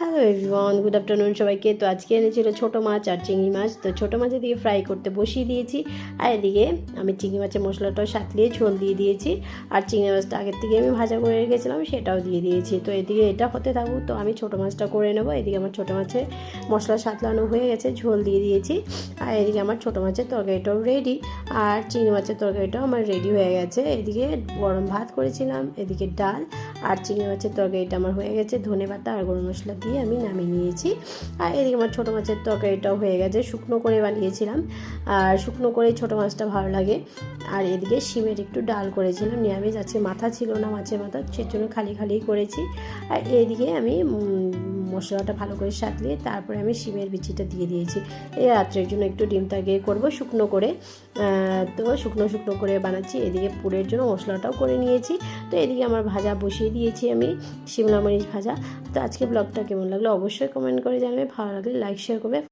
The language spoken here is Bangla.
হ্যালো এভরিওয়ান, গুড আফটারনুন সবাইকে। তো আজকে এনেছিল ছোটো মাছ আর চিংড়ি মাছ। তো ছোটো মাছ এদিকে ফ্রাই করতে বসিয়ে দিয়েছি, আর এদিকে আমি চিংড়ি মাছের মশলাটাও সাঁতলিয়ে ঝোল দিয়ে দিয়েছি। আর চিংড়ি মাছটা আগের থেকে আমি ভাজা করে রেখেছিলাম, সেটাও দিয়ে দিয়েছি। তো এদিকে এটা হতে থাকুক, তো আমি ছোটো মাছটা করে নেব। এদিকে আমার ছোটো মাছের মশলা সাঁতলানো হয়ে গেছে, ঝোল দিয়ে দিয়েছি। আর এদিকে আমার ছোটো মাছের তরকারিটাও রেডি, আর চিংড়ি মাছের তরকারিটাও আমার রেডি হয়ে গেছে। এদিকে গরম ভাত করেছিলাম, এদিকে ডাল, আর চিংড়ি মাছের তরকারিটা আমার হয়ে গেছে। ধনেপাতা আর গরম মশলা দিয়ে আমি নামিয়ে নিয়েছি। আর এদিকে আমার ছোটো মাছের তরকারিটাও হয়ে গেছে, শুকনো করে বানিয়েছিলাম, আর শুকনো করেই ছোটো মাছটা ভালো লাগে। আর এদিকে শিমের একটু ডাল করেছিলাম নিরামিষ, আজকে মাথা ছিল না মাছের মাথা, সেজন্য খালি খালিই করেছি। আর এদিকে আমি মশলাটা ভালো করে সাঁতলিয়ে তারপরে আমি শিমের বিচিটা দিয়ে দিয়েছি। এই রাত্রের জন্য একটু ডিম তরকারি করবো শুকনো করে, তো শুকনো করে বানাচ্ছি। এদিকে পুরের জন্য মশলাটাও করে নিয়েছি। তো এদিকে আমার ভাজা বসিয়ে দিয়েছি আমি, শিমলা মরিচ ভাজা। তো আজকে ব্লগটা কেমন লাগলো অবশ্যই কমেন্ট করে জানাবে, ভালো লাগলে লাইক শেয়ার করবে।